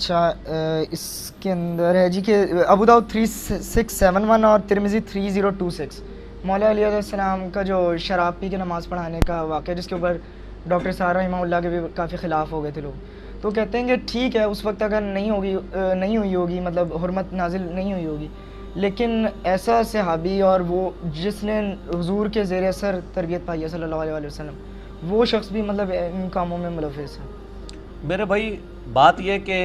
اچھا اس کے اندر ہے جی کہ ابو داؤد 3671 اور ترمذی 3026 مولا علیہ السلام کا جو شراب پی کے نماز پڑھانے کا واقعہ، جس کے اوپر ڈاکٹر سارہ رحمہ اللہ کے بھی کافی خلاف ہو گئے تھے لوگ، تو کہتے ہیں کہ ٹھیک ہے اس وقت اگر نہیں ہوئی ہوگی، مطلب حرمت نازل نہیں ہوئی ہوگی، لیکن ایسا صحابی اور وہ جس نے حضور کے زیر اثر تربیت پائی ہے صلی اللہ علیہ وسلم، وہ شخص بھی مطلب ان کاموں میں ملوث ہے۔ میرے بھائی بات یہ کہ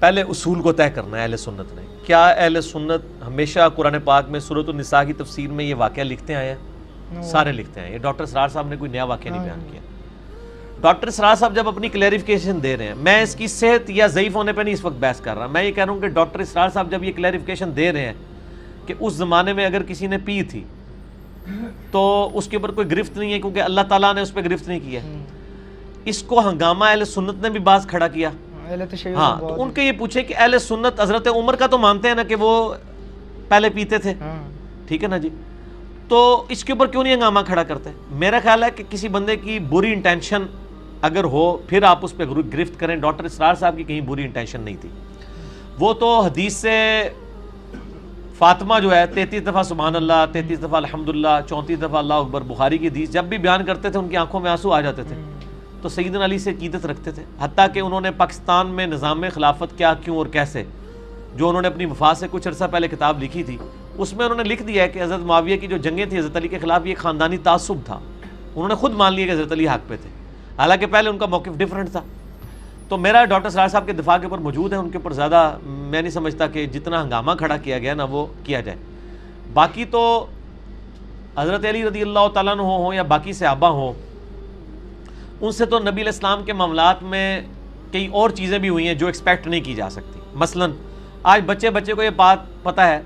پہلے اصول کو طے کرنا ہے اہل سنت نے۔ کیا اہل سنت ہمیشہ قرآن پاک میں سورۃ النساء کی تفسیر میں یہ واقعہ لکھتے آئے ہیں؟ سارے لکھتے ہیں۔ یہ ڈاکٹر اسرار صاحب نے کوئی نیا واقعہ نہیں بیان کیا۔ ڈاکٹر اسرار صاحب جب اپنی کلیریفیکیشن دے رہے ہیں، میں اس کی صحت یا ضعیف ہونے پہ نہیں اس وقت بحث کر رہا، میں یہ کہہ رہا ہوں کہ ڈاکٹر اسرار صاحب جب یہ کلیریفیکیشن دے رہے ہیں کہ اس زمانے میں اگر کسی نے پی تھی تو اس کے اوپر کوئی گرفت نہیں ہے، کیونکہ اللہ تعالیٰ نے اس پہ گرفت نہیں کیا۔ اس کو ہنگامہ اہل سنت نے بھی باز کھڑا کیا۔ ہاں، تو ان کے یہ پوچھے کہ اہل سنت حضرت عمر کا تو مانتے ہیں نا کہ وہ پہلے پیتے تھے، ٹھیک ہے نا جی، تو اس کے اوپر کیوں نہیں ہنگامہ کھڑا کرتے؟ میرا خیال ہے کہ کسی بندے کی بری انٹینشن اگر ہو پھر آپ اس پہ گرفت کریں۔ ڈاکٹر اسرار صاحب کی کہیں بری انٹینشن نہیں تھی، وہ تو حدیث سے فاطمہ جو ہے 33 دفعہ سبحان اللہ، 33 دفعہ الحمدللہ، 34 دفعہ اللہ اکبر، بخاری کی حدیث جب بھی بیان کرتے تھے ان کی آنکھوں میں آنسو آ جاتے تھے، تو سیدنا علی سے عقیدت رکھتے تھے۔ حتیٰ کہ انہوں نے پاکستان میں نظام خلافت کیا، کیوں اور کیسے، جو انہوں نے اپنی وفات سے کچھ عرصہ پہلے کتاب لکھی تھی، اس میں انہوں نے لکھ دیا ہے کہ حضرت معاویہ کی جو جنگیں تھیں حضرت علی کے خلاف، یہ خاندانی تعصب تھا۔ انہوں نے خود مان لیا کہ حضرت علی حق پہ تھے، حالانکہ پہلے ان کا موقف ڈیفرنٹ تھا۔ تو میرا ڈاکٹر اسرار صاحب کے دفاع کے اوپر موجود ہے، ان کے اوپر زیادہ میں نہیں سمجھتا کہ جتنا ہنگامہ کھڑا کیا گیا نا وہ کیا جائے۔ باقی تو حضرت علی رضی اللہ تعالیٰ عنہ ہوں یا باقی صحابہ ہوں، ان سے تو نبی علیہ السلام کے معاملات میں کئی اور چیزیں بھی ہوئی ہیں جو ایکسپیکٹ نہیں کی جا سکتی۔ مثلا آج بچے کو یہ بات پتہ ہے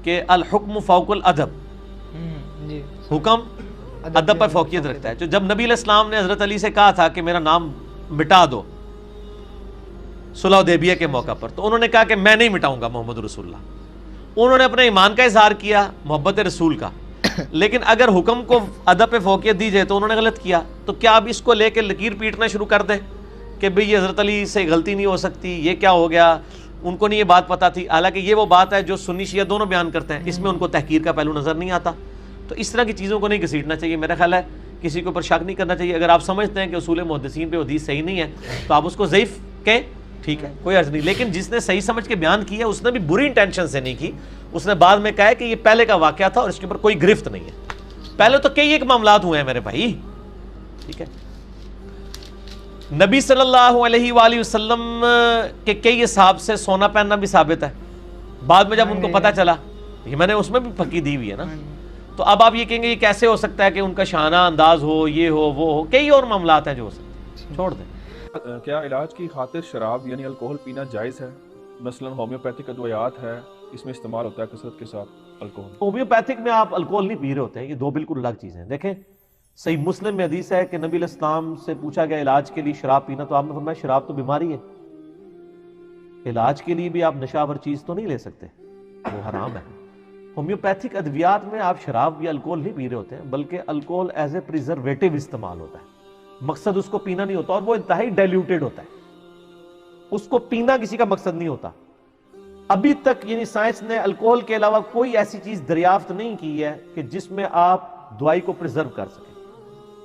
کہ الحکم فوق الادب، حکم ادب پر فوقیت رکھتا ہے۔ تو جب نبی علیہ السلام نے حضرت علی سے کہا تھا کہ میرا نام مٹا دو صلح حدیبیہ کے موقع پر، تو انہوں نے کہا کہ میں نہیں مٹاؤں گا محمد رسول اللہ۔ انہوں نے اپنے ایمان کا اظہار کیا، محبت رسول کا، لیکن اگر حکم کو ادب پہ فوقیت دی جائے تو انہوں نے غلط کیا۔ تو کیا اب اس کو لے کے لکیر پیٹنا شروع کر دیں کہ بھئی یہ حضرت علی سے غلطی نہیں ہو سکتی، یہ کیا ہو گیا، ان کو نہیں یہ بات پتہ تھی؟ حالانکہ یہ وہ بات ہے جو سنی شیعہ دونوں بیان کرتے ہیں، اس میں ان کو تحقیر کا پہلو نظر نہیں آتا۔ تو اس طرح کی چیزوں کو نہیں گھسیٹنا چاہیے۔ میرا خیال ہے کسی کے اوپر شک نہیں کرنا چاہیے۔ اگر آپ سمجھتے ہیں کہ اصول محدثین پہ حدیث صحیح نہیں ہے تو آپ اس کو ضعیف کہیں، ٹھیک ہے، کوئی عرض نہیں، لیکن جس نے صحیح سمجھ کے بیان کیا اس نے بھی بری انٹینشن سے نہیں کی، اس نے بعد میں کہا ہے کہ یہ پہلے کا واقعہ تھا اور اس کے اوپر کوئی گرفت نہیں ہے۔ پہلے تو کئی ایک معاملات ہوئے ہیں میرے بھائی، ٹھیک ہے، نبی صلی اللہ علیہ وآلہ وسلم کے کئی اصحاب سے سونا پہننا بھی ثابت ہے۔ بعد میں جب ان کو پتہ چلا، یہ میں نے اس میں بھی پکی دی ہوئی ہے نا، تو اب آپ یہ کہیں گے یہ کیسے ہو سکتا ہے کہ ان کا شانہ انداز ہو، یہ ہو وہ ہو، کئی اور معاملات ہیں جو ہو سکتے ہیں، چھوڑ دیں۔ کیا علاج کی خاطر شراب یعنی الکوہل پینا جائز ہے؟ مثلا ہومیوپیتھک ادویات ہے، اس میں استعمال ہوتا ہے کثرت کے ساتھ الکوہل۔ ہومیوپیتھک میں آپ الکوہل نہیں پی رہے ہوتے ہیں، یہ دو بالکل الگ چیزیں ہیں۔ دیکھیں صحیح مسلم میں حدیث ہے کہ نبی علیہ السلام سے پوچھا گیا علاج کے لیے شراب پینا، تو آپ نے فرمایا شراب تو بیماری ہے، علاج کے لیے بھی آپ نشہ آور چیز تو نہیں لے سکتے، وہ حرام ہے۔ ہومیوپیتھک ادویات میں آپ شراب یا الکوہل نہیں پی رہے ہوتے ہیں، بلکہ الکوہل ایز اے پریزرویٹو استعمال ہوتا ہے، مقصد اس کو پینا نہیں ہوتا، اور وہ انتہائی ڈائلیوٹیڈ ہوتا ہے، اس کو پینا کسی کا مقصد نہیں ہوتا۔ ابھی تک یعنی سائنس نے الکوہل کے علاوہ کوئی ایسی چیز دریافت نہیں کی ہے کہ جس میں آپ دوائی کو پریزرو کر سکیں۔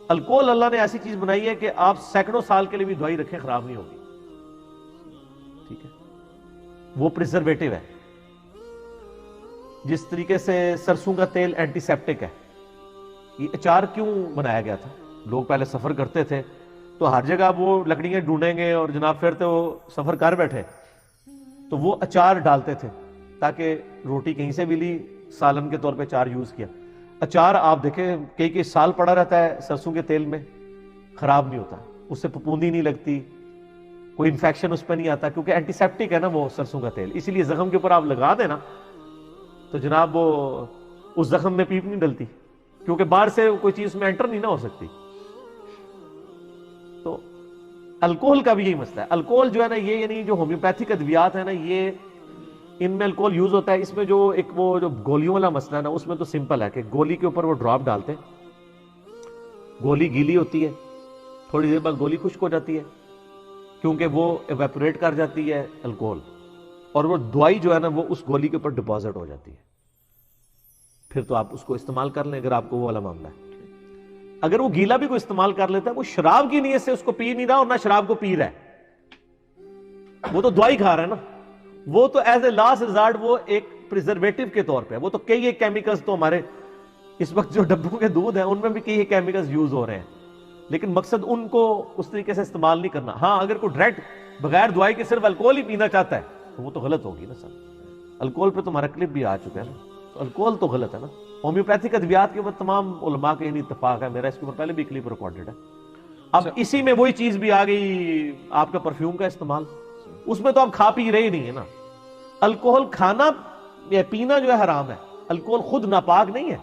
الکوہل اللہ نے ایسی چیز بنائی ہے کہ آپ سینکڑوں سال کے لیے بھی دوائی رکھیں خراب نہیں ہوگی، ٹھیک ہے، وہ پریزرویٹو ہے۔ جس طریقے سے سرسوں کا تیل اینٹی سیپٹک ہے۔ یہ اچار کیوں بنایا گیا تھا؟ لوگ پہلے سفر کرتے تھے تو ہر جگہ وہ لکڑیاں ڈھونڈیں گے اور جناب پھر تو وہ سفر کر بیٹھے تو وہ اچار ڈالتے تھے تاکہ روٹی کہیں سے بھی لی، سالن کے طور پہ اچار یوز کیا۔ اچار آپ دیکھیں کئی سال پڑا رہتا ہے سرسوں کے تیل میں، خراب نہیں ہوتا، اس سے پھپھوندی نہیں لگتی، کوئی انفیکشن اس پہ نہیں آتا، کیونکہ اینٹی سیپٹک ہے نا وہ سرسوں کا تیل، اسی لیے زخم کے اوپر آپ لگا دیں نا تو جناب وہ اس زخم میں پیپ نہیں ڈلتی، کیونکہ باہر سے کوئی چیز میں انٹر نہیں نہ ہو سکتی۔ تو الکوہل کا بھی یہی مسئلہ ہے۔ الکوہل جو ہے نا یہ یعنی جو ہومیوپیتھک ادویات ہیں نا، یہ ان میں الکوہل یوز ہوتا ہے۔ اس میں جو ایک وہ جو گولیوں والا مسئلہ ہے نا، اس میں تو سمپل ہے کہ گولی کے اوپر وہ ڈراپ ڈالتے ہیں، گولی گیلی ہوتی ہے، تھوڑی دیر بعد گولی خشک ہو جاتی ہے، کیونکہ وہ ایویپوریٹ کر جاتی ہے الکوہل, اور وہ دوائی جو ہے نا وہ اس گولی کے اوپر ڈپازٹ ہو جاتی ہے, پھر تو آپ اس کو استعمال کر لیں اگر آپ کو وہ والا معاملہ ہے. اگر وہ گیلا بھی کوئی استعمال کر لیتا ہے, وہ شراب کی نیت سے اس کو پی نہیں رہا اور نہ شراب کو پی رہا ہے, وہ تو دوائی کھا رہا ہے نا, وہ تو ایز اے لاسٹ ریزارٹ وہ ایک پریزرویٹو کے طور پہ, وہ تو کئی ایک کیمیکلز تو ہمارے اس وقت جو ڈبوں کے دودھ ہیں ان میں بھی کئی ایک کیمیکلز یوز ہو رہے ہیں, لیکن مقصد ان کو اس طریقے سے استعمال نہیں کرنا. ہاں اگر کوئی ڈائریکٹ بغیر دوائی کے صرف الکوہل ہی پینا چاہتا ہے تو وہ تو غلط ہوگی نا سر. الکوہل پہ تمہارا کلپ بھی آ چکا ہے نا, تو الکوہل تو غلط ہے نا. ہومیوپیتھک ادویات کے اوپر تمام علماء کا یعنی اتفاق ہے, میرا اس کے اوپر پہلے بھی کلپ ریکارڈڈ ہے. اب اسی میں وہی چیز بھی آ گئی آپ کا پرفیوم کا استعمال, اس میں تو آپ کھا پی رہے ہی نہیں ہے نا. الکوہل کھانا یا پینا جو ہے حرام ہے, الکوہل خود ناپاک نہیں ہے.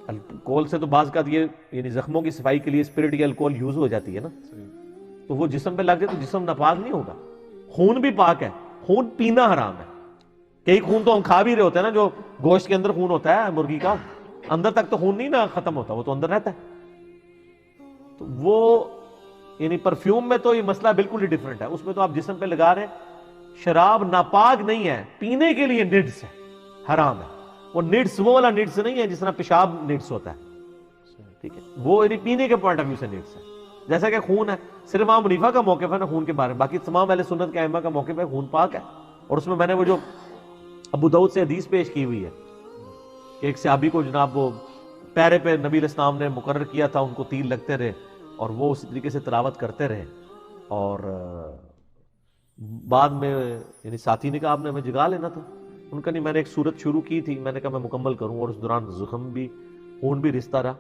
الکوہل سے تو بعض کا یہ یعنی زخموں کی صفائی کے لیے اسپرٹ یا الکوہل یوز ہو جاتی ہے نا, تو وہ جسم پہ لگ جائے تو جسم ناپاک نہیں ہوگا. خون بھی پاک ہے, خون پینا حرام ہے. کئی خون تو ہم کھا بھی رہے ہوتے ہیں نا, جو گوشت کے اندر خون ہوتا ہے مرغی کا, اندر تک تو خون نہیں نا ختم ہوتا, وہ تو اندر رہتا ہے. تو وہ یعنی پرفیوم میں تو یہ مسئلہ بالکل ہی ڈیفرنٹ ہے, اس میں تو آپ جسم پہ لگا رہے ہیں. شراب ناپاک نہیں ہے, پینے کے لیے نڈس ہے, حرام ہے. وہ نڈس وہ والا نڈس نہیں ہے جس طرح پیشاب نڈس ہوتا ہے, ٹھیک ہے, وہ یعنی پینے کے پوائنٹ آف ویو سے نڈس ہے. جیسا کہ خون ہے, صرف امام حنیفہ کا موقف ہے نا خون کے بارے میں, باقی تمام اہل سنت کے ائمہ کا موقف ہے خون پاک ہے. اور اس میں میں نے وہ جو ابو داؤد سے حدیث پیش کی ہوئی ہے کہ ایک صحابی کو جناب وہ پیرے پہ نبی علیہ السلام نے مقرر کیا تھا, ان کو تیر لگتے رہے اور وہ اسی طریقے سے تلاوت کرتے رہے, اور بعد میں یعنی ساتھی نے کہا آپ نے ہمیں جگا لینا تھا. ان کا نہیں, میں نے ایک صورت شروع کی تھی, میں نے کہا میں مکمل کروں, اور اس دوران زخم بھی خون بھی رستا رہا.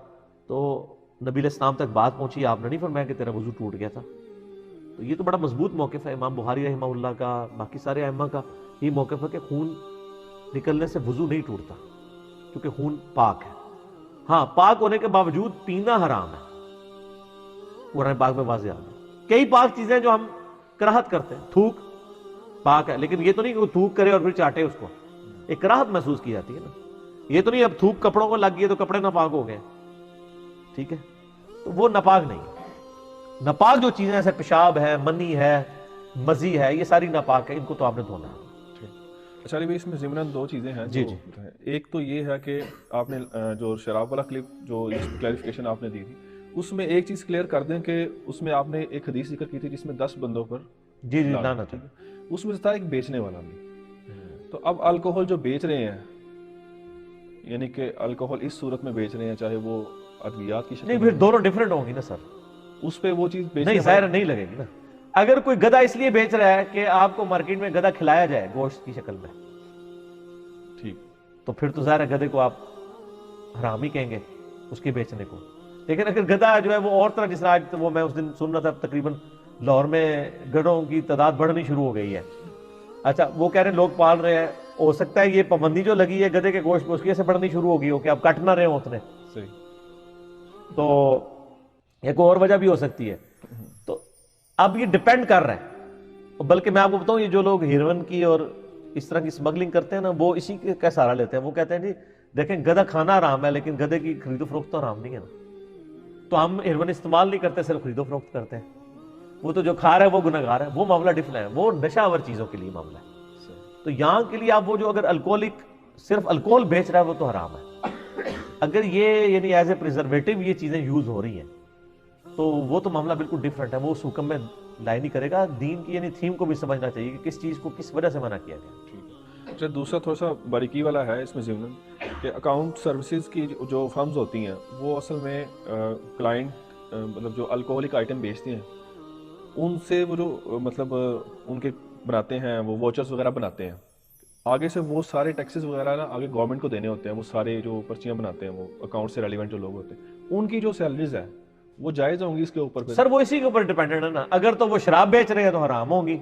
تو نبی علیہ السلام تک بات پہنچی, آپ نے نہیں فرمایا کہ تیرا وضو ٹوٹ گیا تھا. تو یہ تو بڑا مضبوط موقف ہے امام بخاری رحمہ اللہ کا, باقی سارے ائمہ کا یہ موقف ہے کہ خون نکلنے سے وضو نہیں ٹوٹتا کیونکہ خون پاک ہے. ہاں پاک ہونے کے باوجود پینا حرام ہے, قرآن پاک میں واضح آتا ہے. کئی پاک چیزیں جو ہم کراہت کرتے ہیں, تھوک پاک ہے, لیکن یہ تو نہیں کہ وہ تھوک کرے اور پھر چاٹے اس کو, ایک کراہت محسوس کی جاتی ہے نا. یہ تو نہیں اب تھوک کپڑوں کو لگ گئی تو کپڑے ناپاک ہو گئے, ٹھیک ہے, تو وہ ناپاک نہیں ہے. ناپاک جو چیزیں جیسے پیشاب ہے, منی ہے, مزی ہے, یہ ساری ناپاک ہے, ان کو تو آپ نے دھونا ہے. اچھا علی بھائی, اس میں ضمن دو چیزیں ہیں جی جو ایک تو یہ ہے کہ آپ نے جو شراب والا کلپ جو کلیریفیکیشن آپ نے دی تھی, اس میں ایک چیز کلیئر کر دیں کہ اس میں آپ نے ایک حدیث ذکر کی تھی جس میں 10 بندوں پر جی لعنت ہے, اس میں تھا ایک بیچنے والا بھی. تو اب الکوہل جو بیچ رہے ہیں, یعنی کہ الکوہل اس صورت میں بیچ رہے ہیں چاہے وہ ادویات کی شکل نہیں, پھر دونوں ڈیفرنٹ ہوں گی نا سر, اس پہ وہ چیز نہیں ظاہر نہیں لگے گی نا. اگر کوئی گدھا اس لیے بیچ رہا ہے کہ آپ کو مارکیٹ میں گدھا کھلایا جائے گوشت کی شکل میں, ٹھیک, تو پھر تو ظاہر ہے گدھے کو آپ حرام ہی کہیں گے اس کے بیچنے کو. لیکن اگر گدھا جو ہے وہ اور طرح, جس طرح آج وہ میں اس دن سن رہا تھا تقریباً لاہور میں گدھوں کی تعداد بڑھنی شروع ہو گئی ہے. اچھا وہ کہہ رہے ہیں لوگ پال رہے ہیں, ہو سکتا ہے یہ پابندی جو لگی ہے گدھے کے گوشت اس کی سے بڑھنی شروع ہو گئی ہو کہ اب کٹ نہ رہے ہوں اتنے, صحیح, تو ایک اور وجہ بھی ہو سکتی ہے. تو اب یہ ڈیپینڈ کر رہا ہے. بلکہ میں آپ کو بتاؤں, یہ جو لوگ ہیروئن کی اور اس طرح کی اسمگلنگ کرتے ہیں نا, وہ اسی کا سہارا لیتے ہیں. وہ کہتے ہیں جی دیکھیں گدھا کھانا حرام ہے لیکن گدھے کی خرید و فروخت تو حرام نہیں ہے نا, تو ہم ہیروئن استعمال نہیں کرتے, صرف خرید و فروخت کرتے ہیں. وہ تو جو کھا رہا ہے وہ گنہگار ہے, وہ معاملہ ڈفرنٹ ہے, وہ نشہ آور چیزوں کے لیے معاملہ ہے. تو یہاں کے لیے آپ وہ جو اگر الکوہلک صرف الکوہل بیچ رہا ہے وہ تو حرام ہے. اگر یہ یعنی ایز اے پریزرویٹو یہ چیزیں یوز ہو رہی ہیں تو وہ تو معاملہ بالکل ڈفرنٹ ہے, وہ اس حکم میں لائے نہیں کرے گا. دین کی یعنی تھیم کو بھی سمجھنا چاہیے کہ کس چیز کو کس وجہ سے منع کیا گیا. اچھا دوسرا تھوڑا سا باریکی والا ہے اس میں ضمن کہ اکاؤنٹ سروسز کی جو فرمز ہوتی ہیں وہ اصل میں کلائنٹ مطلب جو الکوہلک آئٹم بیچتے ہیں ان سے وہ جو مطلب ان کے بناتے ہیں وہ واچرز وغیرہ بناتے ہیں, آگے سے وہ سارے ٹیکسز وغیرہ نا آگے گورنمنٹ کو دینے ہوتے ہیں. وہ سارے جو پرچیاں بناتے ہیں وہ اکاؤنٹ سے ریلیونٹ جو لوگ ہوتے ہیں ان کی جو سیلریز ہے وہ جائز ہوں گی اس کے اوپر؟ سر وہ اسی کے اوپر ڈیپینڈنٹ ہے نا. اگر تو وہ شراب بیچ رہے ہیں تو حرام ہوگی,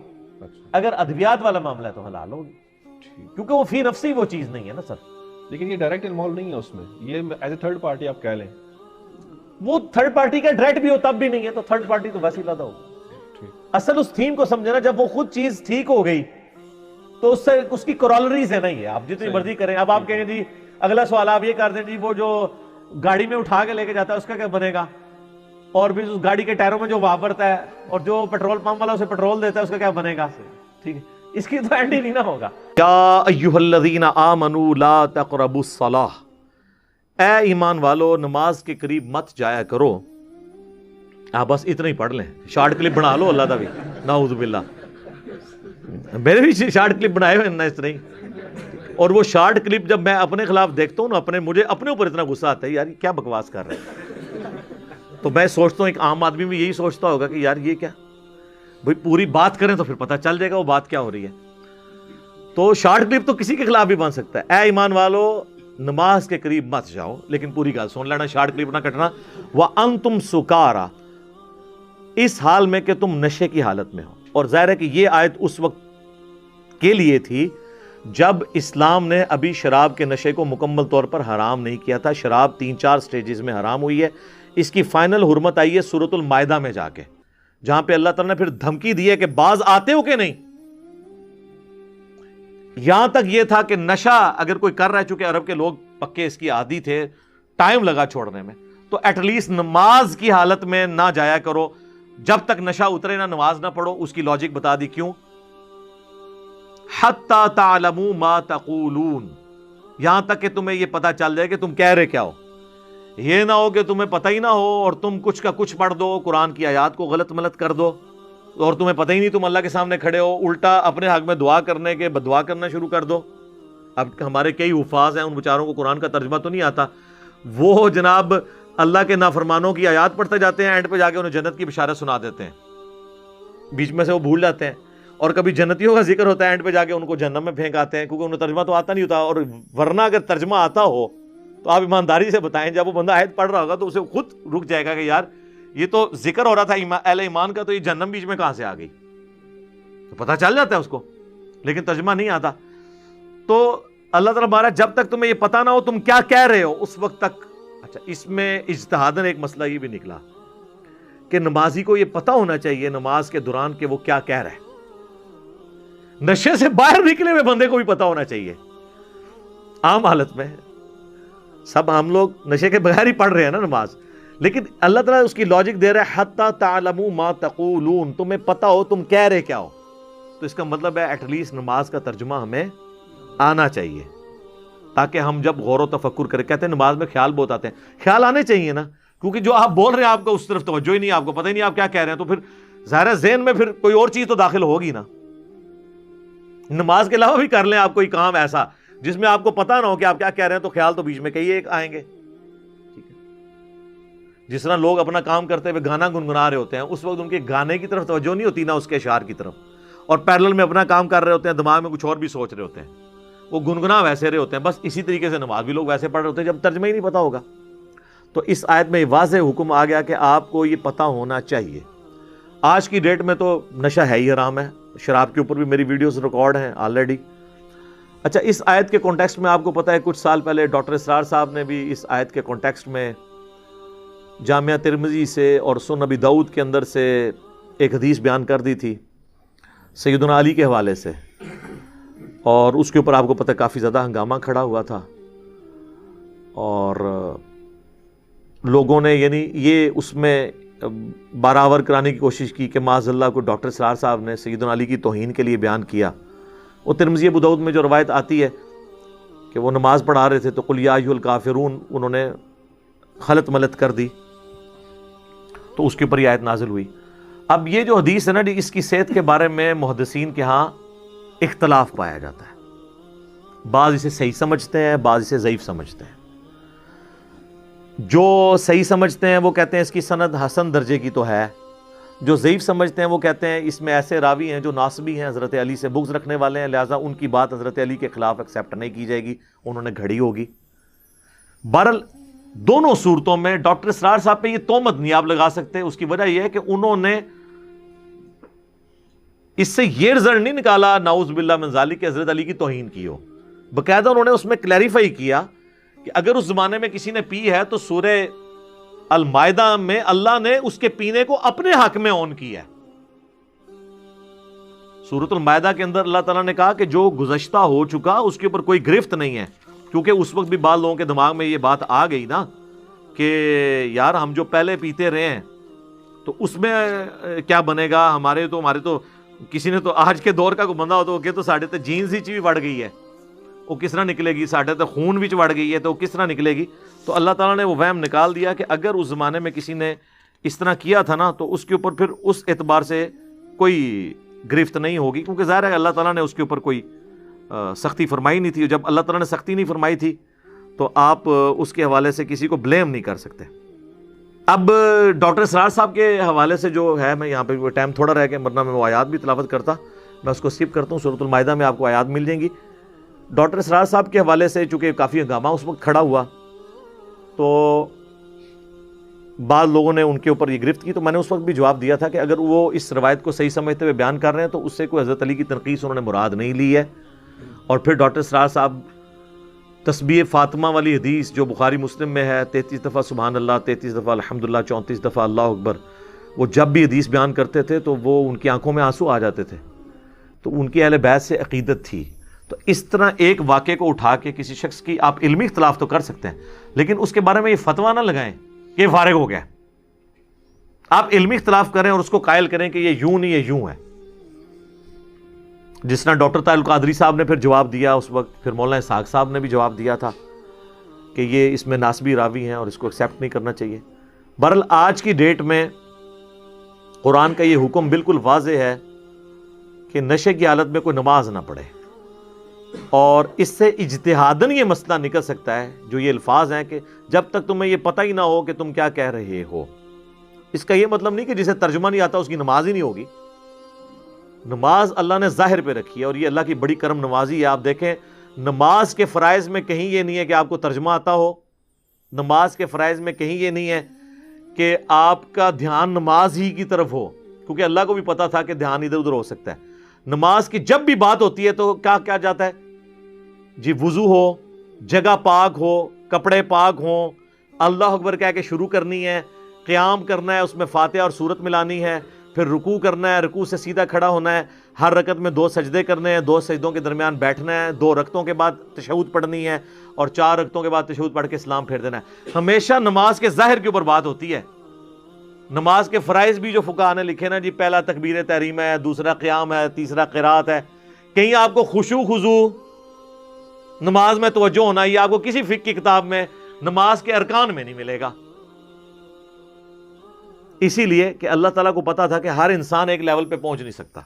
اگر ادویات والا معاملہ ہے تو حلال ہوگی, کیونکہ وہ فی نفسی وہ چیز نہیں ہے نا سر. لیکن یہ ڈائریکٹ انوالو نہیں ہے اس میں, یہ ایز اے تھرڈ پارٹی آپ کہہ لیں. وہ تھرڈ پارٹی کا ڈائریکٹ بھی ہو تب بھی نہیں ہے, تو تھرڈ پارٹی تو ویسے ہی لاتا ہوگا. اصل اس تھیم کو سمجھنا, جب وہ خود چیز ٹھیک ہو گئی تو اس سے اس کی کورالریز ہے نا, یہ آپ جتنی مرضی کریں. اب آپ کہیں جی اگلا سوال آپ یہ کر دیں جی وہ جو گاڑی میں اٹھا کے لے کے جاتا ہے اس کا کیا بنے گا, اور بھی اس گاڑی کے ٹائروں میں جو واپرتا ہے اور جو پیٹرول پمپ والا اسے پیٹرول دیتا ہے اس کا کیا بنے گا؟ ٹھیک ہے، اس کی تو اینڈ ہی نہیں نہ ہوگا. یا ایھا الذین آمنوا لا تقربوا الصلاۃ، اے ایمان والو نماز کے قریب مت جایا کرو. آپ بس اتنا ہی پڑھ لیں، شارٹ کلپ بنا لو اللہ دا بھی، نعوذ باللہ. میرے بھی شارٹ کلپ بنائے ہوئے نا اس طرح ہی. اور وہ شارٹ کلپ جب میں اپنے خلاف دیکھتا ہوں نا، مجھے اپنے اوپر اتنا غصہ آتا ہے یار یہ کیا بکواس کر رہے ہیں. تو میں سوچتا ہوں ایک عام آدمی بھی یہی سوچتا ہوگا کہ یار یہ کیا بھئی، پوری بات کریں تو پھر پتہ چل جائے گا وہ بات کیا ہو رہی ہے. تو شارٹ کلپ تو کسی کے خلاف بھی بن سکتا ہے. اے ایمان والو نماز کے قریب مت جاؤ، لیکن پوری گل سن لینا، شارٹ کلپ نہ کٹنا. وَأَنْتُمْ سُكَارَىٰ، اس حال میں کہ تم نشے کی حالت میں ہو. اور ظاہر ہے کہ یہ آیت اس وقت کے لیے تھی جب اسلام نے ابھی شراب کے نشے کو مکمل طور پر حرام نہیں کیا تھا. شراب 3-4 سٹیجز میں حرام ہوئی ہے. اس کی فائنل حرمت آئی ہے سورۃ المائدہ میں جا کے، جہاں پہ اللہ تعالیٰ نے پھر دھمکی دی ہے کہ باز آتے ہو کہ نہیں. یہاں تک یہ تھا کہ نشہ اگر کوئی کر رہا ہے، چونکہ عرب کے لوگ پکے اس کی عادی تھے، ٹائم لگا چھوڑنے میں، تو ایٹ لیسٹ نماز کی حالت میں نہ جایا کرو جب تک نشہ اترے نہ، نماز نہ پڑھو. اس کی لاجک بتا دی کیوں. حتی تعلموا ما تقولون، یہاں تک کہ تمہیں یہ پتا چل جائے کہ تم کہہ رہے کیا ہو. یہ نہ ہو کہ تمہیں پتہ ہی نہ ہو اور تم کچھ کا کچھ پڑھ دو، قرآن کی آیات کو غلط ملت کر دو اور تمہیں پتہ ہی نہیں، تم اللہ کے سامنے کھڑے ہو، الٹا اپنے حق میں دعا کرنے کے بدعا کرنا شروع کر دو. اب ہمارے کئی حفاظ ہیں، ان بیچاروں کو قرآن کا ترجمہ تو نہیں آتا، وہ جناب اللہ کے نافرمانوں کی آیات پڑھتے جاتے ہیں، اینڈ پہ جا کے انہیں جنت کی بشارت سنا دیتے ہیں. بیچ میں سے وہ بھول جاتے ہیں، اور کبھی جنتیوں کا ذکر ہوتا ہے، اینڈ پہ جا کے ان کو جہنم میں پھینک آتے ہیں، کیونکہ انہیں ترجمہ تو آتا نہیں ہوتا. اور ورنہ اگر ترجمہ آتا ہو تو آپ ایمانداری سے بتائیں، جب وہ بندہ آیت پڑھ رہا ہوگا تو اسے خود رک جائے گا کہ یار یہ تو ذکر ہو رہا تھا اہل ایمان کا، تو یہ جہنم بیچ میں کہاں سے آ گئی. تو پتہ چل جاتا ہے اس کو، لیکن ترجمہ نہیں آتا. تو اللہ تعالیٰ ہمارا جب تک تمہیں یہ پتہ نہ ہو تم کیا کہہ رہے ہو اس وقت تک. اچھا، اس میں اجتہاداً ایک مسئلہ یہ بھی نکلا کہ نمازی کو یہ پتہ ہونا چاہیے نماز کے دوران کہ وہ کیا کہہ رہا ہے. نشے سے باہر نکلے ہوئے بندے کو بھی پتہ ہونا چاہیے. عام حالت میں سب ہم لوگ نشے کے بغیر ہی پڑھ رہے ہیں نا نماز، لیکن اللہ تعالیٰ اس کی لاجک دے رہا ہے حتی تعلموا ما تقولون، تمہیں پتہ ہو تم کہہ رہے کیا ہو. تو اس کا مطلب ہے ایٹ لیسٹ نماز کا ترجمہ ہمیں آنا چاہیے، تاکہ ہم جب غور و تفکر کریں. کہتے ہیں نماز میں خیال بہت آتے ہیں، خیال آنے چاہیے نا، کیونکہ جو آپ بول رہے ہیں آپ کو اس طرف توجہ ہی نہیں، آپ کو پتہ ہی نہیں آپ کیا کہہ رہے ہیں، تو پھر ظاہر ہے ذہن میں پھر کوئی اور چیز تو داخل ہوگی نا. نماز کے علاوہ بھی کر لیں آپ کوئی کام ایسا جس میں آپ کو پتہ نہ ہو کہ آپ کیا کہہ رہے ہیں، تو خیال تو بیچ میں کئی ایک آئیں گے. ٹھیک ہے، جس طرح لوگ اپنا کام کرتے ہوئے گانا گنگنا رہے ہوتے ہیں، اس وقت ان کے گانے کی طرف توجہ نہیں ہوتی نہ اس کے اشعار کی طرف، اور پیرلل میں اپنا کام کر رہے ہوتے ہیں، دماغ میں کچھ اور بھی سوچ رہے ہوتے ہیں، وہ گنگنا ویسے رہے ہوتے ہیں. بس اسی طریقے سے نماز بھی لوگ ویسے پڑھ رہے ہوتے ہیں جب ترجمہ ہی نہیں پتہ ہوگا. تو اس آیت میں واضح حکم آ گیا کہ آپ کو یہ پتہ ہونا چاہیے. آج کی ڈیٹ میں تو نشہ ہے ہی حرام ہے، شراب کے اوپر بھی میری ویڈیوز ریکارڈ ہیں آلریڈی. اچھا، اس آیت کے کانٹیکسٹ میں آپ کو پتہ ہے کچھ سال پہلے ڈاکٹر اسرار صاحب نے بھی اس آیت کے کانٹیکسٹ میں جامعہ ترمذی سے اور سنن ابی داؤد کے اندر سے ایک حدیث بیان کر دی تھی سیدنا علی کے حوالے سے، اور اس کے اوپر آپ کو پتہ ہے کافی زیادہ ہنگامہ کھڑا ہوا تھا، اور لوگوں نے یعنی یہ اس میں برابر کرانے کی کوشش کی کہ معاذ اللہ کو ڈاکٹر اسرار صاحب نے سیدنا علی کی توہین کے لیے بیان کیا. وہ ترمذی ابو داؤد میں جو روایت آتی ہے کہ وہ نماز پڑھا رہے تھے تو قل یا ایھا الکافرون انہوں نے خلط ملت کر دی، تو اس کے اوپر یہ آیت نازل ہوئی. اب یہ جو حدیث ہے نا، اس کی صحت کے بارے میں محدثین کے ہاں اختلاف پایا جاتا ہے. بعض اسے صحیح سمجھتے ہیں، بعض اسے ضعیف سمجھتے ہیں. جو صحیح سمجھتے ہیں وہ کہتے ہیں اس کی سند حسن درجے کی تو ہے، جو ضعیف سمجھتے ہیں وہ کہتے ہیں اس میں ایسے راوی ہیں جو ناسبی ہیں، حضرت علی سے بغض رکھنے والے ہیں، لہٰذا ان کی بات حضرت علی کے خلاف ایکسیپٹ نہیں کی جائے گی، انہوں نے گھڑی ہوگی. بہرحال دونوں صورتوں میں ڈاکٹر اسرار صاحب پہ یہ تہمت نہیں آپ لگا سکتے. اس کی وجہ یہ ہے کہ انہوں نے اس سے یہ رزلٹ نہیں نکالا نعوذ باللہ من ذالک کہ حضرت علی کی توہین کی ہو. باقاعدہ انہوں نے اس میں کلیریفائی کیا کہ اگر اس زمانے میں کسی نے پی ہے تو سورہ المائدہ میں اللہ نے اس کے پینے کو اپنے حق میں آن کیا ہے. سورۃ المائدہ کے اندر اللہ تعالیٰ نے کہا کہ جو گزشتہ ہو چکا اس کے اوپر کوئی گرفت نہیں ہے، کیونکہ اس وقت بھی بعض لوگوں کے دماغ میں یہ بات آ گئی نا کہ یار ہم جو پہلے پیتے رہے ہیں تو اس میں کیا بنے گا؟ ہمارے تو کسی نے تو آج کے دور کا کوئی بندہ ہو تو کہ تو ساڈے تے جینز ہی چ بھی وڑ گئی ہے، وہ کس طرح نکلے گی؟ ساڈے تے خون وچ وڑ گئی ہے تو وہ کس طرح نکلے گی؟ تو اللہ تعالیٰ نے وہ وہم نکال دیا کہ اگر اس زمانے میں کسی نے اس طرح کیا تھا نا تو اس کے اوپر پھر اس اعتبار سے کوئی گرفت نہیں ہوگی، کیونکہ ظاہر ہے اللہ تعالیٰ نے اس کے اوپر کوئی سختی فرمائی نہیں تھی. جب اللہ تعالیٰ نے سختی نہیں فرمائی تھی تو آپ اس کے حوالے سے کسی کو بلیم نہیں کر سکتے. اب ڈاکٹر اسرار صاحب کے حوالے سے جو ہے، میں یہاں پہ ٹائم تھوڑا رہ کے ورنہ میں وہ آیات بھی تلاوت کرتا، میں اس کو سکپ کرتا ہوں. سورۃ المائدہ میں آپ کو آیات مل جائیں گی. ڈاکٹر اسرار صاحب کے حوالے سے چونکہ کافی ہنگامہ اس وقت کھڑا ہوا تو بعض لوگوں نے ان کے اوپر یہ گرفت کی، تو میں نے اس وقت بھی جواب دیا تھا کہ اگر وہ اس روایت کو صحیح سمجھتے ہوئے بیان کر رہے ہیں تو اس سے کوئی حضرت علی کی تنقیص انہوں نے مراد نہیں لی ہے. اور پھر ڈاکٹر اسرار صاحب تسبیح فاطمہ والی حدیث جو بخاری مسلم میں ہے، 33 دفعہ سبحان اللہ، 33 دفعہ الحمدللہ، 34 دفعہ اللہ اکبر، وہ جب بھی حدیث بیان کرتے تھے تو وہ ان کی آنکھوں میں آنسو آ جاتے تھے. تو ان کی اہل بیت سے عقیدت تھی. تو اس طرح ایک واقعے کو اٹھا کے کسی شخص کی آپ علمی اختلاف تو کر سکتے ہیں، لیکن اس کے بارے میں یہ فتویٰ نہ لگائیں کہ یہ فارغ ہو گیا. آپ علمی اختلاف کریں اور اس کو قائل کریں کہ یہ یوں نہیں، یہ یوں ہے. جس طرح ڈاکٹر طاہر القادری صاحب نے پھر جواب دیا اس وقت، پھر مولانا اسحاق صاحب نے بھی جواب دیا تھا کہ یہ اس میں ناسبی راوی ہیں اور اس کو ایکسیپٹ نہیں کرنا چاہیے. بہرحال آج کی ڈیٹ میں قرآن کا یہ حکم بالکل واضح ہے کہ نشے کی حالت میں کوئی نماز نہ پڑھے، اور اس سے اجتہاداً یہ مسئلہ نکل سکتا ہے جو یہ الفاظ ہیں کہ جب تک تمہیں یہ پتہ ہی نہ ہو کہ تم کیا کہہ رہے ہو. اس کا یہ مطلب نہیں کہ جسے ترجمہ نہیں آتا اس کی نماز ہی نہیں ہوگی. نماز اللہ نے ظاہر پہ رکھی ہے اور یہ اللہ کی بڑی کرم نوازی ہے. آپ دیکھیں نماز کے فرائض میں کہیں یہ نہیں ہے کہ آپ کو ترجمہ آتا ہو، نماز کے فرائض میں کہیں یہ نہیں ہے کہ آپ کا دھیان نماز ہی کی طرف ہو، کیونکہ اللہ کو بھی پتا تھا کہ دھیان ادھر ادھر ہو سکتا ہے. نماز کی جب بھی بات ہوتی ہے تو کیا جاتا ہے جی؟ وضو ہو، جگہ پاک ہو، کپڑے پاک ہوں، اللہ اکبر کہہ کے شروع کرنی ہے، قیام کرنا ہے، اس میں فاتحہ اور سورت ملانی ہے، پھر رکوع کرنا ہے، رکوع سے سیدھا کھڑا ہونا ہے، ہر رکعت میں 2 سجدے کرنے ہیں، 2 سجدوں کے درمیان بیٹھنا ہے، 2 رکعتوں کے بعد تشہد پڑھنی ہے اور 4 رکعتوں کے بعد تشہد پڑھ کے سلام پھیر دینا ہے. ہمیشہ نماز کے ظاہر کے اوپر بات ہوتی ہے. نماز کے فرائض بھی جو فقہاء نے لکھے نا جی، پہلا تکبیر تحریم ہے، دوسرا قیام ہے، تیسرا قرات ہے. کہیں آپ کو خشوع خضوع نماز میں توجہ ہونا، یہ آپ کو کسی فقہ کی کتاب میں نماز کے ارکان میں نہیں ملے گا. اسی لیے کہ اللہ تعالیٰ کو پتا تھا کہ ہر انسان ایک لیول پہ پہنچ نہیں سکتا،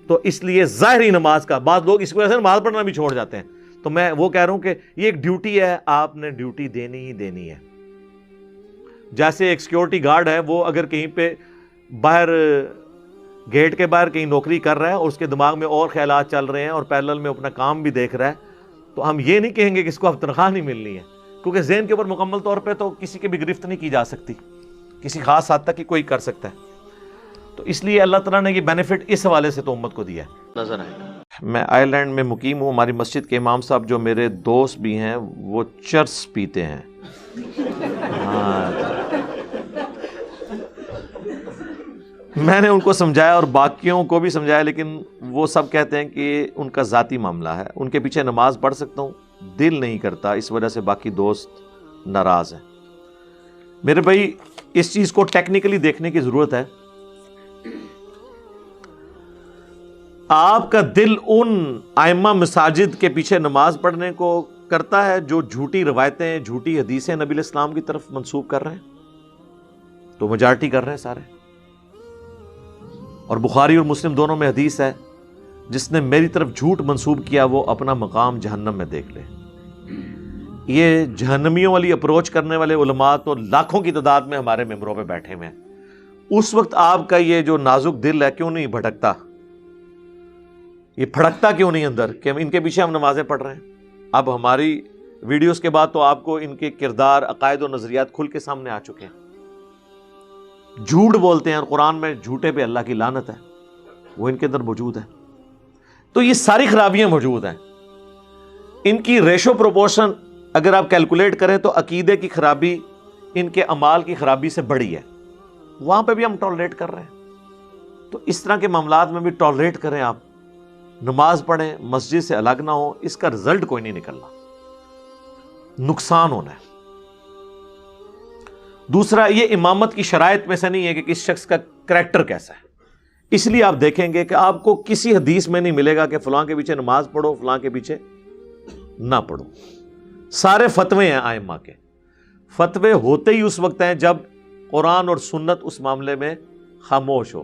تو اس لیے ظاہری نماز کا بعض لوگ اس وجہ سے نماز پڑھنا بھی چھوڑ جاتے ہیں. تو میں وہ کہہ رہا ہوں کہ یہ ایک ڈیوٹی ہے، آپ نے ڈیوٹی دینی ہی دینی ہے. جیسے ایک سیکیورٹی گارڈ ہے، وہ اگر کہیں پہ باہر گیٹ کے باہر کہیں نوکری کر رہا ہے اور اس کے دماغ میں اور خیالات چل رہے ہیں اور پیرلل میں اپنا کام بھی دیکھ رہا ہے، تو ہم یہ نہیں کہیں گے کہ اس کو اب تنخواہ نہیں ملنی ہے، کیونکہ ذہن کے اوپر مکمل طور پہ تو کسی کی بھی گرفت نہیں کی جا سکتی، کسی خاص حد تک ہی کوئی کر سکتا ہے. تو اس لیے اللہ تعالیٰ نے یہ بینیفٹ اس حوالے سے تو امت کو دیا ہے. نظر آئے گا. میں آئرلینڈ میں مقیم ہوں. ہماری مسجد کے امام صاحب جو میرے دوست بھی ہیں وہ چرس پیتے ہیں. میں نے ان کو سمجھایا اور باقیوں کو بھی سمجھایا، لیکن وہ سب کہتے ہیں کہ ان کا ذاتی معاملہ ہے. ان کے پیچھے نماز پڑھ سکتا ہوں، دل نہیں کرتا، اس وجہ سے باقی دوست ناراض ہیں. میرے بھائی اس چیز کو ٹیکنیکلی دیکھنے کی ضرورت ہے. آپ کا دل ان ائمہ مساجد کے پیچھے نماز پڑھنے کو کرتا ہے جو جھوٹی روایتیں، جھوٹی حدیثیں نبی علیہ السلام کی طرف منسوب کر رہے ہیں؟ تو میجارٹی کر رہے ہیں سارے. اور بخاری اور مسلم دونوں میں حدیث ہے، جس نے میری طرف جھوٹ منسوب کیا وہ اپنا مقام جہنم میں دیکھ لے. یہ جہنمیوں والی اپروچ کرنے والے علماء تو لاکھوں کی تعداد میں ہمارے ممبروں پہ بیٹھے ہوئے ہیں. اس وقت آپ کا یہ جو نازک دل ہے کیوں نہیں بھٹکتا؟ یہ پھڑکتا کیوں نہیں اندر کہ ان کے پیچھے ہم نمازیں پڑھ رہے ہیں؟ اب ہماری ویڈیوز کے بعد تو آپ کو ان کے کردار، عقائد و نظریات کھل کے سامنے آ چکے ہیں. جھوٹ بولتے ہیں اور قرآن میں جھوٹے پہ اللہ کی لعنت ہے، وہ ان کے اندر موجود ہے. تو یہ ساری خرابیاں موجود ہیں. ان کی ریشو پروپورشن اگر آپ کیلکولیٹ کریں تو عقیدے کی خرابی ان کے اعمال کی خرابی سے بڑی ہے. وہاں پہ بھی ہم ٹالریٹ کر رہے ہیں. تو اس طرح کے معاملات میں بھی ٹالریٹ کریں. آپ نماز پڑھیں، مسجد سے الگ نہ ہو، اس کا رزلٹ کوئی نہیں نکلنا، نقصان ہونا ہے. دوسرا یہ امامت کی شرائط میں سے نہیں ہے کہ کس شخص کا کریکٹر کیسا ہے. اس لیے آپ دیکھیں گے کہ آپ کو کسی حدیث میں نہیں ملے گا کہ فلاں کے پیچھے نماز پڑھو فلاں کے پیچھے نہ پڑھو. سارے فتوے ہیں ائمہ کے. فتوے ہوتے ہی اس وقت ہیں جب قرآن اور سنت اس معاملے میں خاموش ہو.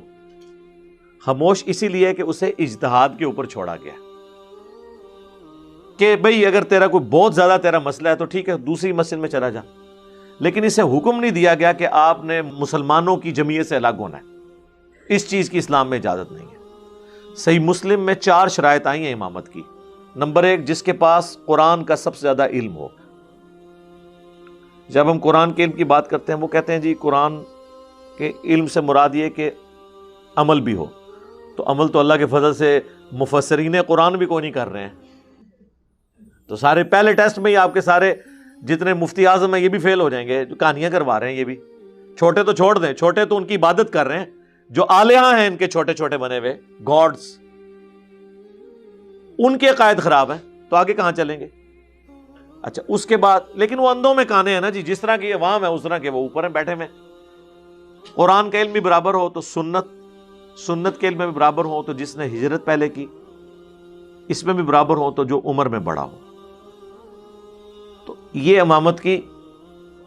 خاموش اسی لیے کہ اسے اجتہاد کے اوپر چھوڑا گیا کہ بھئی اگر تیرا کوئی بہت زیادہ تیرا مسئلہ ہے تو ٹھیک ہے دوسری مسجد میں چلا جا, لیکن اسے حکم نہیں دیا گیا کہ آپ نے مسلمانوں کی جمعیت سے الگ ہونا ہے. اس چیز کی اسلام میں اجازت نہیں ہے. صحیح مسلم میں 4 شرائط آئی ہیں امامت کی. نمبر 1, جس کے پاس قرآن کا سب سے زیادہ علم ہو. جب ہم قرآن کے علم کی بات کرتے ہیں وہ کہتے ہیں جی قرآن کے علم سے مراد یہ کہ عمل بھی ہو. تو عمل تو اللہ کے فضل سے مفسرین قرآن بھی کوئی نہیں کر رہے ہیں. تو سارے پہلے ٹیسٹ میں ہی آپ کے سارے جتنے مفتی اعظم ہیں یہ بھی فیل ہو جائیں گے, جو کہانیاں کروا رہے ہیں. یہ بھی چھوٹے تو چھوڑ دیں, چھوٹے تو ان کی عبادت کر رہے ہیں. جو آلیہ ہیں ان کے چھوٹے چھوٹے بنے ہوئے گاڈز, ان کے عقائد خراب ہیں تو آگے کہاں چلیں گے؟ اچھا اس کے بعد لیکن وہ اندھوں میں کانے ہیں نا جی, جس طرح کی عوام ہے اس طرح کے وہ اوپر ہیں بیٹھے میں. قرآن کا علم بھی برابر ہو تو سنت کے علم میں بھی برابر ہو تو جس نے ہجرت پہلے کی, اس میں بھی برابر ہو تو جو عمر میں بڑا ہو. تو یہ امامت کی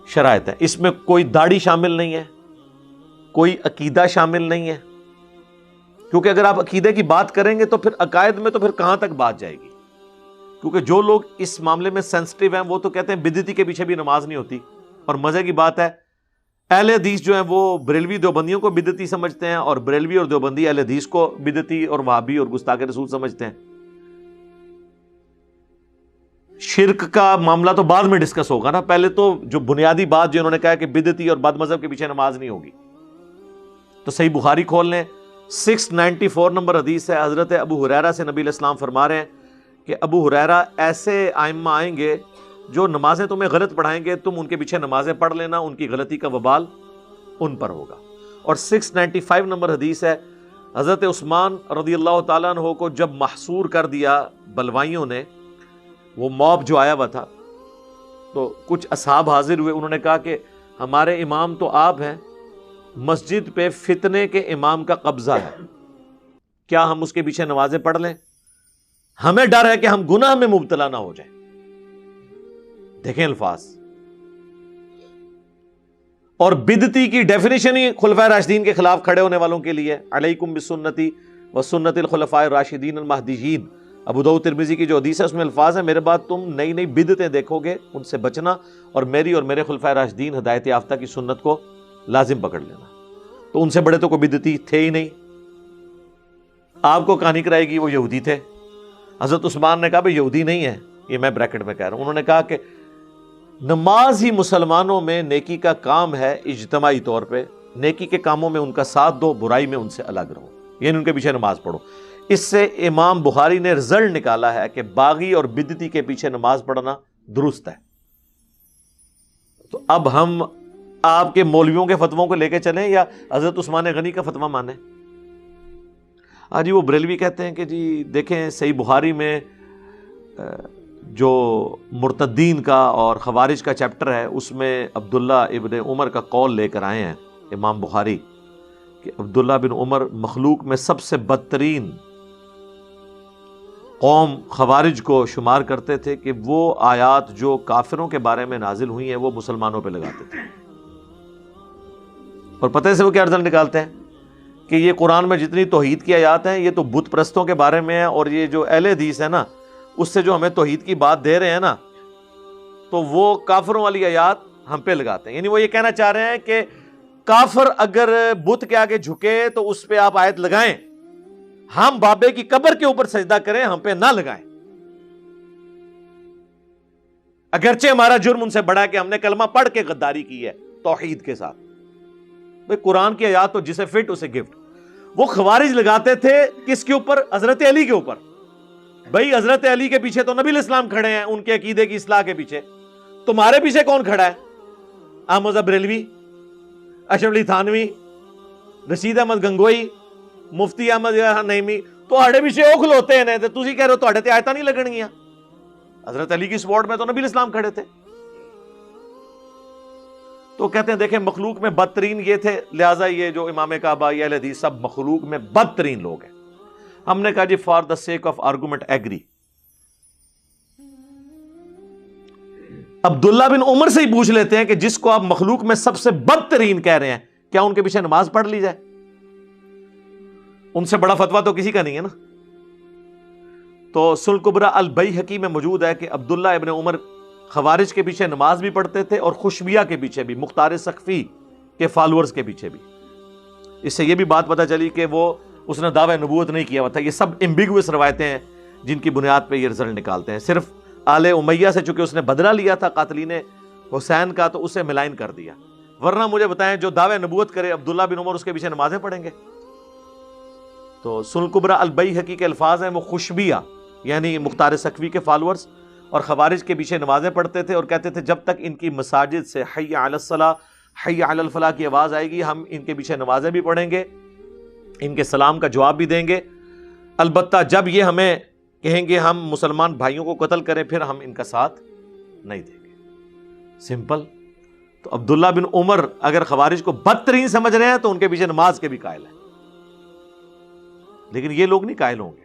شرائط ہے. اس میں کوئی داڑھی شامل نہیں ہے, کوئی عقیدہ شامل نہیں ہے, کیونکہ اگر آپ عقیدے کی بات کریں گے تو پھر عقائد میں تو پھر کہاں تک بات جائے گی. کیونکہ جو لوگ اس معاملے میں سینسٹیو ہیں وہ تو کہتے ہیں بدعتی کے پیچھے بھی نماز نہیں ہوتی. اور مزے کی بات ہے اہل حدیث جو ہیں وہ بریلوی دیوبندیوں کو بدعتی سمجھتے ہیں, اور بریلوی اور دیوبندی اہل حدیث کو بدعتی اور وہابی اور گستاخ رسول سمجھتے ہیں. شرک کا معاملہ تو بعد میں ڈسکس ہوگا نا, پہلے تو جو بنیادی بات جو انہوں نے کہا کہ بدعتی اور بد مذہب کے پیچھے نماز نہیں ہوگی. تو صحیح بخاری کھول لیں, 694 نمبر حدیث ہے. حضرت ابو ہریرہ سے نبی علیہ السلام فرما رہے ہیں کہ ابو ہریرہ ایسے آئمہ آئیں گے جو نمازیں تمہیں غلط پڑھائیں گے, تم ان کے پیچھے نمازیں پڑھ لینا, ان کی غلطی کا وبال ان پر ہوگا. اور 695 نمبر حدیث ہے, حضرت عثمان رضی اللہ تعالیٰ عنہ کو جب محصور کر دیا بلوائیوں نے, وہ موب جو آیا ہوا تھا, تو کچھ اصحاب حاضر ہوئے, انہوں نے کہا کہ ہمارے امام تو آپ ہیں, مسجد پہ فتنے کے امام کا قبضہ ہے, کیا ہم اس کے پیچھے نمازیں پڑھ لیں؟ ہمیں ڈر ہے کہ ہم گناہ میں مبتلا نہ ہو جائیں. دیکھیں الفاظ. اور بدعتی کی ڈیفینیشن ہی خلفائے راشدین کے خلاف کھڑے ہونے والوں کے لیے, علیکم بسنتی و سنت الخلفاء الراشدین المہدیین. ابو داؤد ترمذی کی جو حدیث ہے اس میں الفاظ ہیں, میرے بعد تم نئی نئی بدعتیں دیکھو گے, ان سے بچنا, اور میری اور میرے خلفائے راشدین ہدایت یافتہ کی سنت کو لازم پکڑ لینا. تو ان سے بڑے تو کوئی بدعتی تھے ہی نہیں. آپ کو کہانی کرائے گی وہ یہودی تھے. حضرت عثمان نے کہا بھئی یہودی نہیں ہے, یہ میں بریکٹ میں کہہ رہا ہوں. انہوں نے کہا کہ نماز ہی مسلمانوں میں نیکی کا کام ہے اجتماعی طور پہ, نیکی کے کاموں میں ان کا ساتھ دو, برائی میں ان سے الگ رہو, یعنی ان کے پیچھے نماز پڑھو. اس سے امام بخاری نے رزلٹ نکالا ہے کہ باغی اور بدعتی کے پیچھے نماز پڑھنا درست ہے. تو اب ہم آپ کے مولویوں کے فتووں کو لے کے چلیں یا حضرت عثمان غنی کا فتویٰ مانیں؟ جی وہ بریلوی کہتے ہیں کہ جی دیکھیں صحیح بخاری میں جو مرتدین کا اور خوارج کا چیپٹر ہے اس میں عبداللہ ابن عمر کا قول لے کر آئے ہیں امام بخاری کہ عبداللہ بن عمر مخلوق میں سب سے بدترین قوم خوارج کو شمار کرتے تھے کہ وہ آیات جو کافروں کے بارے میں نازل ہوئی ہیں وہ مسلمانوں پہ لگاتے تھے. اور پتہ سے وہ کیا رزلٹ نکالتے ہیں کہ یہ قرآن میں جتنی توحید کی آیات ہیں یہ تو بت پرستوں کے بارے میں ہیں, اور یہ جو اہل حدیث ہے نا اس سے جو ہمیں توحید کی بات دے رہے ہیں نا تو وہ کافروں والی آیات ہم پہ لگاتے ہیں. یعنی وہ یہ کہنا چاہ رہے ہیں کہ کافر اگر بت کے آگے جھکے تو اس پہ آپ آیت لگائیں, ہم بابے کی قبر کے اوپر سجدہ کریں, ہم پہ نہ لگائیں. اگرچہ ہمارا جرم ان سے بڑا ہے کہ ہم نے کلمہ پڑھ کے غداری کی ہے توحید کے ساتھ. بھئی قرآن کی آیات تو جسے فٹ اسے گفٹ. وہ خوارج لگاتے تھے کس کے اوپر؟ حضرت علی کے اوپر. بھئی حضرت علی کے پیچھے تو نبی علیہ السلام کھڑے ہیں ان کے عقیدے کی اصلاح کے پیچھے, تمہارے پیچھے کون کھڑا ہے؟ احمد بریلوی, اشرف علی تھانوی, رشید احمد گنگوئی, مفتی احمد نعیمی. تو پیچھے وہ کھلوتے ہیں تو تسی کہہ رہے ہو تے آیتاں نہیں لگن گیاں. حضرت علی کی سپورٹ میں تو نبی علیہ السلام کھڑے تھے. تو کہتے ہیں دیکھیں مخلوق میں بدترین یہ تھے، لہٰذا یہ جو امام کعبہ یا اہل حدیث سب مخلوق میں بدترین لوگ ہیں. ہم نے کہا جی for the sake of argument agree. Abdullah bin Umar سے ہی پوچھ لیتے ہیں کہ جس کو آپ مخلوق میں سب سے بدترین کہہ رہے ہیں، کیا ان کے پیچھے نماز پڑھ لی جائے؟ ان سے بڑا فتویٰ تو کسی کا نہیں ہے نا. تو سنن کبریٰ البیہقی میں موجود ہے کہ عبداللہ ابن عمر خوارج کے پیچھے نماز بھی پڑھتے تھے اور خشبیہ کے پیچھے بھی، مختار سقفی کے فالورز کے پیچھے بھی. اس سے یہ بھی بات پتہ چلی کہ اس نے دعوی نبوت نہیں کیا ہوا تھا. یہ سب ایمبیگوس روایتیں ہیں جن کی بنیاد پہ یہ رزلٹ نکالتے ہیں. صرف آل امیہ سے چونکہ اس نے بدلہ لیا تھا قاتلین حسین کا تو اسے ملائن کر دیا. ورنہ مجھے بتائیں جو دعوی نبوت کرے عبداللہ بن عمر اس کے پیچھے نمازیں پڑھیں گے؟ تو سنن کبریٰ البیہقی کے الفاظ ہیں، وہ خشبیہ یعنی مختار سقفی کے فالورز اور خوارج کے پیچھے نمازیں پڑھتے تھے اور کہتے تھے جب تک ان کی مساجد سے حی علی الصلاۃ حی علی الفلاح کی آواز آئے گی ہم ان کے پیچھے نمازیں بھی پڑھیں گے، ان کے سلام کا جواب بھی دیں گے. البتہ جب یہ ہمیں کہیں گے ہم مسلمان بھائیوں کو قتل کریں پھر ہم ان کا ساتھ نہیں دیں گے. سمپل. تو عبداللہ بن عمر اگر خوارج کو بدترین سمجھ رہے ہیں تو ان کے پیچھے نماز کے بھی قائل ہیں، لیکن یہ لوگ نہیں قائل ہوں گے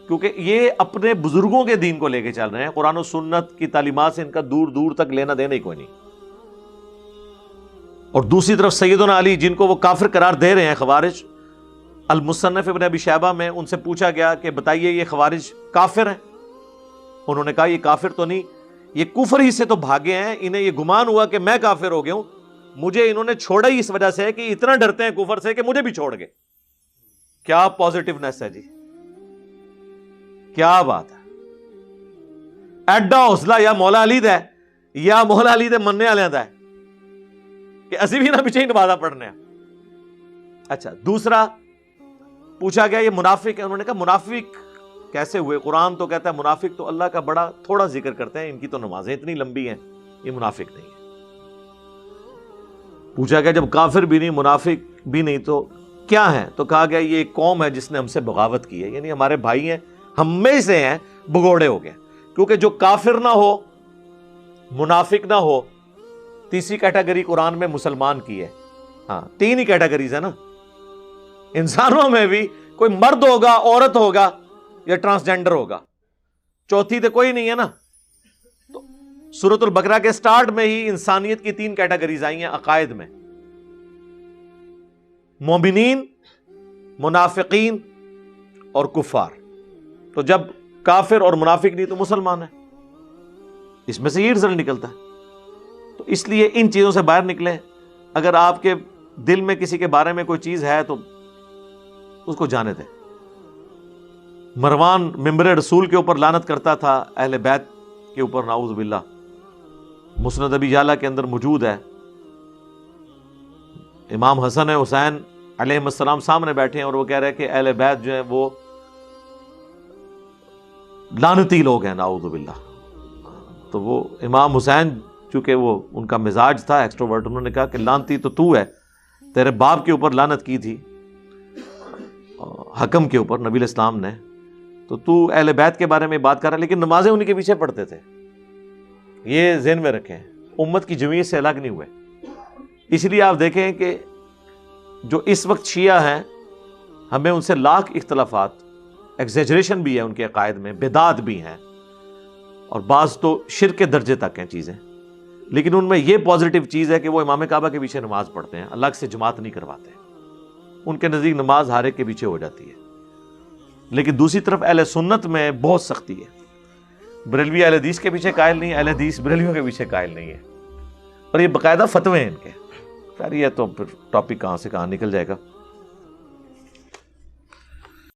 کیونکہ یہ اپنے بزرگوں کے دین کو لے کے چل رہے ہیں. قرآن و سنت کی تعلیمات سے ان کا دور دور تک لینا دینا ہی کوئی نہیں. اور دوسری طرف سیدنا علی جن کو وہ کافر قرار دے رہے ہیں خوارج، المصنف ابن ابی شیبہ میں ان سے پوچھا گیا کہ بتائیے یہ خوارج کافر ہیں؟ انہوں نے کہا یہ کافر تو نہیں، یہ کفر ہی سے تو بھاگے ہیں، انہیں یہ گمان ہوا کہ میں کافر ہو گیا ہوں، مجھے انہوں نے چھوڑا ہی اس وجہ سے کہ اتنا ڈرتے ہیں کفر سے کہ مجھے بھی چھوڑ گئے. کیا پازیٹیونیس ہے جی، کیا بات ہے. ایڈا حوصلہ یا مولا علی دا ہے یا مولا علی دے مننے والے دا ہے کہ اسی بھی نہ پیچھے ہی نمازاں پڑھنے ہیں. اچھا دوسرا پوچھا گیا یہ منافق ہے، انہوں نے کہا منافق کیسے ہوئے؟ قرآن تو کہتا ہے منافق تو اللہ کا بڑا تھوڑا ذکر کرتے ہیں، ان کی تو نمازیں اتنی لمبی ہیں، یہ منافق نہیں ہے. پوچھا گیا جب کافر بھی نہیں منافق بھی نہیں تو کیا ہے؟ تو کہا گیا یہ ایک قوم ہے جس نے ہم سے بغاوت کی ہے، یعنی ہمارے بھائی ہیں، ہم میں سے ہیں، بگوڑے ہو گئے. کیونکہ جو کافر نہ ہو منافق نہ ہو، تیسری کیٹیگری قرآن میں مسلمان کی ہے. ہاں تین ہی کیٹیگریز ہیں نا، انسانوں میں بھی کوئی مرد ہوگا، عورت ہوگا یا ٹرانسجینڈر ہوگا، چوتھی تو کوئی نہیں ہے نا. تو سورۃ البقرہ کے سٹارٹ میں ہی انسانیت کی تین کیٹیگریز آئی ہیں عقائد میں، مومنین، منافقین اور کفار. تو جب کافر اور منافق نہیں تو مسلمان ہے، اس میں سے یہ رزلٹ نکلتا ہے. تو اس لیے ان چیزوں سے باہر نکلیں. اگر آپ کے دل میں کسی کے بارے میں کوئی چیز ہے تو اس کو جانے دیں. مروان ممبر رسول کے اوپر لعنت کرتا تھا، اہل بیت کے اوپر، نعوذ باللہ. مسند ابی یعلا کے اندر موجود ہے. امام حسن حسین علیہ السلام سامنے بیٹھے ہیں اور وہ کہہ رہے ہیں کہ اہل بیت جو ہیں وہ لعنتی لوگ ہیں، نعوذ باللہ. تو وہ امام حسین چونکہ وہ ان کا مزاج تھا ایکسٹروورٹ، انہوں نے کہا کہ لعنتی تو ہے، تیرے باپ کے اوپر لعنت کی تھی حکم کے اوپر نبی الاسلام نے، تو اہل بیت کے بارے میں بات کر رہا ہے لیکن نمازیں انہی کے پیچھے پڑھتے تھے. یہ ذہن میں رکھیں، امت کی جمعیت سے الگ نہیں ہوئے. اس لیے آپ دیکھیں کہ جو اس وقت شیعہ ہیں ہمیں ان سے لاکھ اختلافات، ایگزیجریشن بھی ہے ان کے عقائد میں، بدعت بھی ہیں اور بعض تو شرک کے درجے تک ہیں چیزیں، لیکن ان میں یہ پازیٹیو چیز ہے کہ وہ امام کعبہ کے پیچھے نماز پڑھتے ہیں، الگ سے جماعت نہیں کرواتے. ان کے نزدیک نماز ہر ایک کے پیچھے ہو جاتی ہے. لیکن دوسری طرف اہل سنت میں بہت سختی ہے. بریلوی اہل حدیث کے پیچھے قائل نہیں، اہل حدیث بریلویوں کے پیچھے قائل نہیں ہے، اور یہ باقاعدہ فتوے ہیں ان کے. خیر یہ تو پھر ٹاپک کہاں سے کہاں نکل جائے گا.